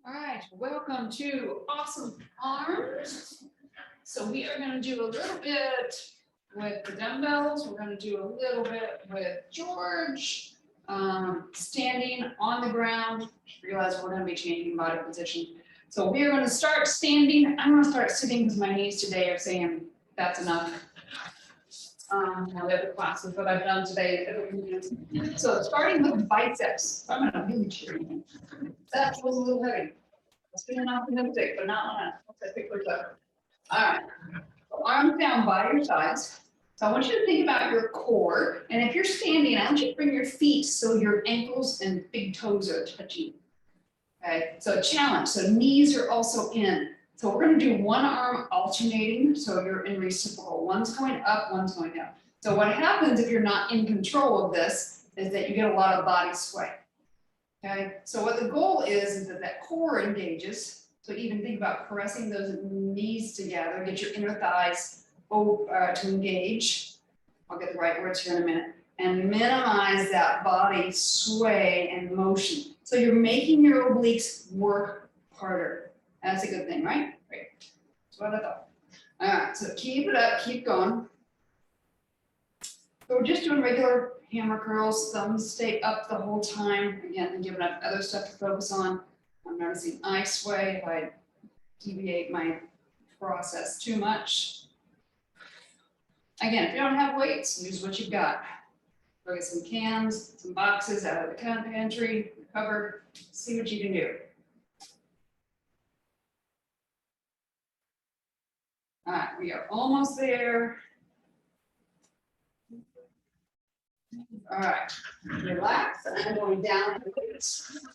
All right, welcome to Awesome Arms. So we are going to do a little bit with the dumbbells. We're going to do a little bit with George, standing on the ground. Realize we're going to be changing body position. So we are going to start standing. I'm going to start sitting because my knees today are saying that's enough. Now the other classes that I've done today. So starting with biceps. I'm going to really cheer. That was a little heavy. It's been optimistic, but not on a particular level. All right. So arms down by your sides. So I want you to think about your core. And if you're standing, I want you to bring your feet so your ankles and big toes are touching. Okay. So challenge. So knees are also in. So we're going to do one arm alternating. So you're in reciprocal. One's going up, one's going down. So what happens if you're not in control of this is that you get a lot of body sway. Okay, so what the goal is that that core engages. So even think about pressing those knees together, get your inner thighs to engage. I'll get the right words here in a minute. And minimize that body sway and motion. So you're making your obliques work harder. That's a good thing, right? Great. That's what I thought. All right, so keep it up, keep going. So we're just doing regular hammer curls, thumbs stay up the whole time. Again, I'm giving up other stuff to focus on. I'm noticing eye sway if I deviate my process too much. Again, if you don't have weights, use what you've got. Go get some cans, some boxes out of the pantry, cupboard, see what you can do. All right, we are almost there. All right, relax. I'm going down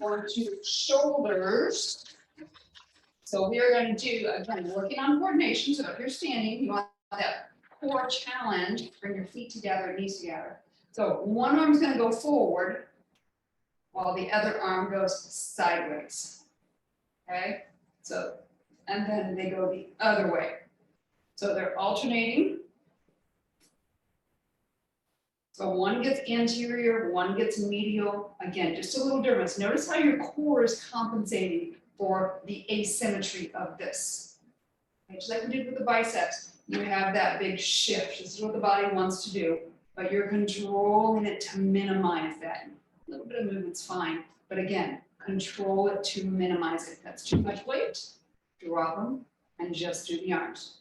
onto shoulders. So we are going to do, again, working on coordination. So if you're standing, you want that core challenge, bring your feet together, knees together. So one arm's going to go forward while the other arm goes sideways. Okay, so, and then they go the other way. So they're alternating. So one gets anterior, one gets medial. Again, just a little difference. Notice how your core is compensating for the asymmetry of this. Okay, just like we did with the biceps, you have that big shift. This is what the body wants to do, but you're controlling it to minimize that. A little bit of movement's fine, but again, control it to minimize it. If that's too much weight, drop them and just do the arms.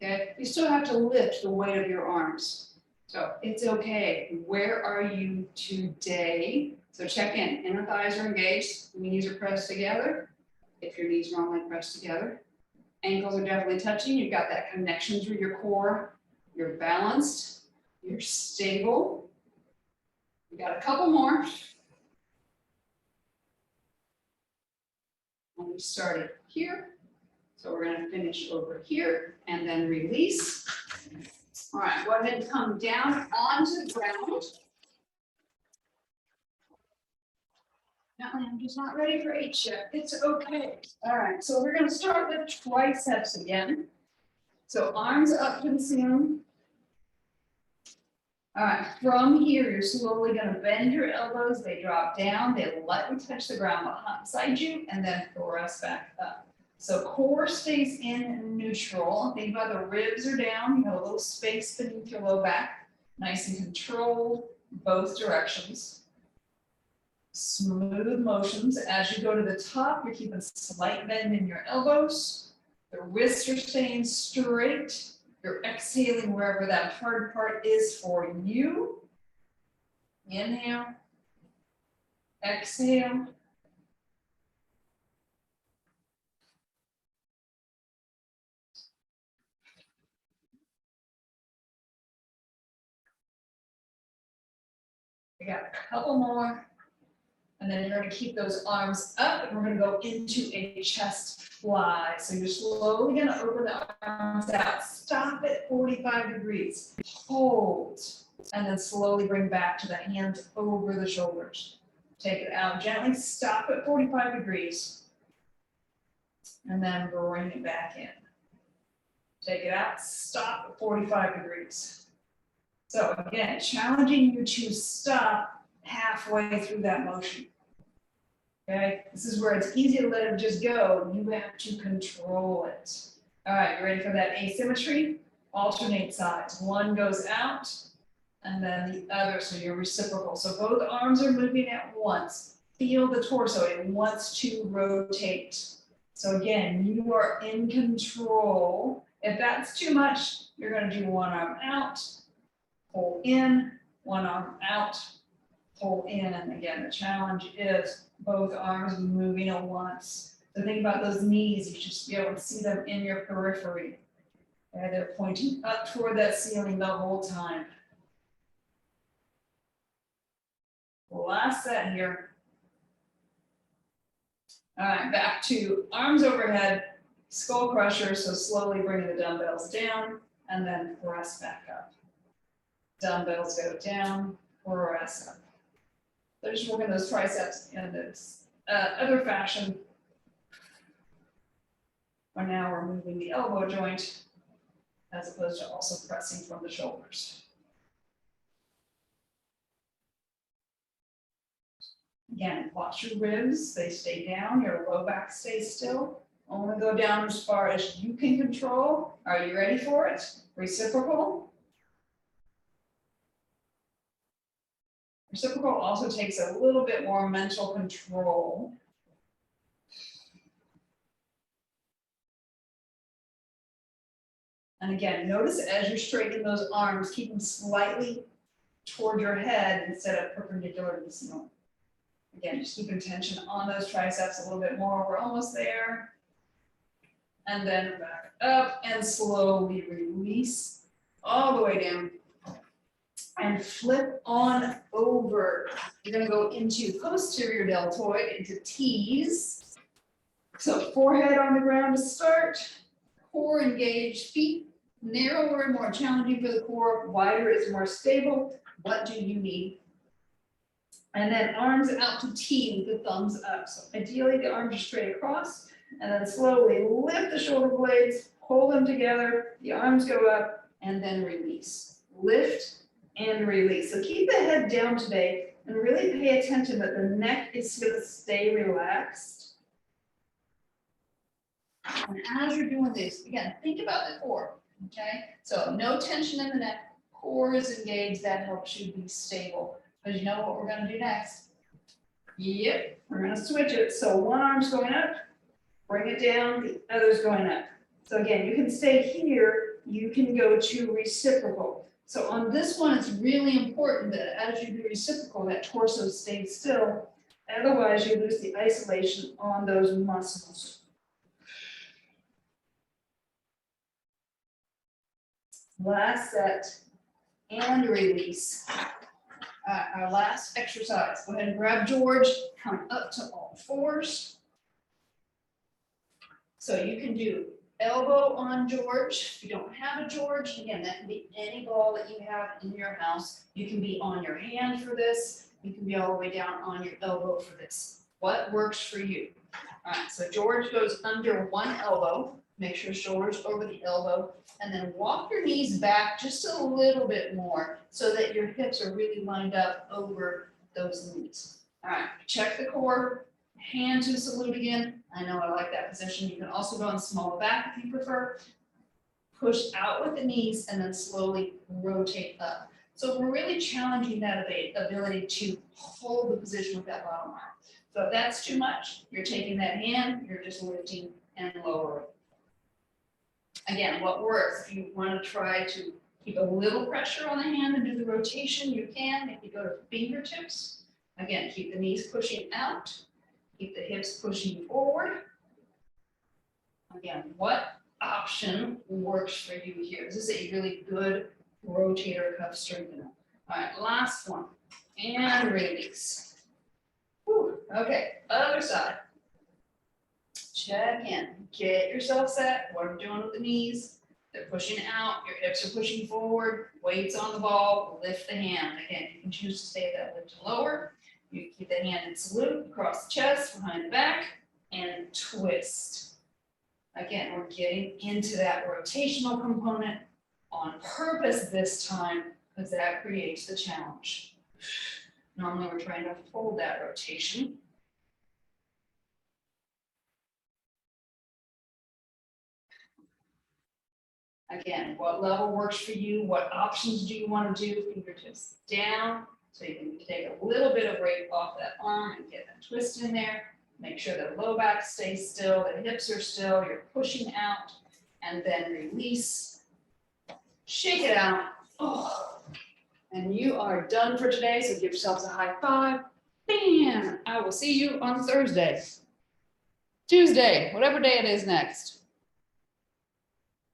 Okay, you still have to lift the weight of your arms. So it's okay. Where are you today? So check in. Inner thighs are engaged. Knees are pressed together. If your knees normally pressed together. Ankles are definitely touching. You've got that connection through your core. You're balanced. You're stable. We got a couple more. And we started here. So we're going to finish over here and then release. All right, go ahead and come down onto the ground. I'm just not ready for 8 yet. It's okay. All right, so we're going to start with triceps again. So arms up to the ceiling. All right, from here, you're slowly going to bend your elbows. They drop down. They lightly touch the ground beside you, and then thrust back up. So core stays in neutral. Think about the ribs are down. You have a little space beneath your low back. Nice and controlled, both directions. Smooth motions. As you go to the top, you're keeping a slight bend in your elbows. The wrists are staying straight. You're exhaling wherever that hard part is for you. Inhale. Exhale. We got a couple more. And then you're going to keep those arms up and we're going to go into a chest fly. So you're slowly going to open the arms out. Stop at 45 degrees. Hold. And then slowly bring back to the hands over the shoulders. Take it out gently. Stop at 45 degrees. And then bring it back in. Take it out. Stop at 45 degrees. So again, challenging you to stop halfway through that motion. Okay, this is where it's easy to let it just go. You have to control it. All right, you ready for that asymmetry? Alternate sides. One goes out and then the other, so you're reciprocal. So both arms are moving at once. Feel the torso, it wants to rotate. So again, you are in control. If that's too much, you're gonna do one arm out, pull in, one arm out, pull in. And again, the challenge is both arms moving at once. So think about those knees, you should be able to see them in your periphery. Okay, they're pointing up toward that ceiling the whole time. Last set here. All right, back to arms overhead, skull crusher. So slowly bringing the dumbbells down and then press back up. Dumbbells go down, press up. They're just working those triceps in this other fashion. For now, we're moving the elbow joint as opposed to also pressing from the shoulders. Again, watch your ribs, they stay down, your low back stays still. Only go down as far as you can control. Are you ready for it? Reciprocal. Reciprocal also takes a little bit more mental control. And again, notice as you're straightening those arms, keep them slightly toward your head instead of perpendicular to the ceiling. Again, just keeping tension on those triceps a little bit more. We're almost there. And then back up and slowly release all the way down. And flip on over. You're gonna go into posterior deltoid, into T's. So forehead on the ground to start. Core engaged, feet narrower, more challenging for the core, wider is more stable. What do you need? And then arms out to T with the thumbs up. So ideally the arms are straight across, and then slowly lift the shoulder blades, hold them together, the arms go up, and then release. Lift and release. So keep the head down today, and really pay attention that the neck is gonna stay relaxed. And as you're doing this, again, think about the core, okay? So no tension in the neck, core is engaged, that helps you be stable. Because you know what we're gonna do next? Yep, we're gonna switch it. So one arm's going up, bring it down, the other's going up. So again, you can stay here, you can go to reciprocal. So on this one, it's really important that as you do reciprocal, that torso stays still. Otherwise, you lose the isolation on those muscles. Last set, and release. Our last exercise. Go ahead and grab George, come up to all fours. So you can do elbow on George. If you don't have a George, again, that can be any ball that you have in your house. You can be on your hand for this. You can be all the way down on your elbow for this. What works for you? All right, so George goes under one elbow. Make sure shoulders over the elbow, and then walk your knees back just a little bit more so that your hips are really lined up over those knees. All right, check the core, hand to salute again. I know I like that position. You can also go on small back if you prefer. Push out with the knees and then slowly rotate up. So we're really challenging that ability to hold the position with that bottom arm. So if that's too much, you're taking that hand, you're just lifting and lowering. Again, what works, if you want to try to keep a little pressure on the hand and do the rotation, you can. If you go to fingertips, again, keep the knees pushing out, keep the hips pushing forward. Again, what option works for you here? This is a really good rotator cuff strengthener. All right, last one, and release. Whew. Okay, other side. Check in, get yourself set. What are we doing with the knees? They're pushing out, your hips are pushing forward, weights on the ball, lift the hand. Again, you can choose to stay at that lift and lower. You keep the hand in salute, across the chest, behind the back, and twist. Again, we're getting into that rotational component on purpose this time, because that creates the challenge. Normally we're trying to hold that rotation. Again, what level works for you? What options do you want to do? Fingertips down, so you can take a little bit of weight off that arm and get a twist in there. Make sure the low back stays still, the hips are still, you're pushing out, and then release. Shake it out. Oh. And you are done for today, so give yourselves a high five. Bam! I will see you on Thursday, Tuesday, whatever day it is next.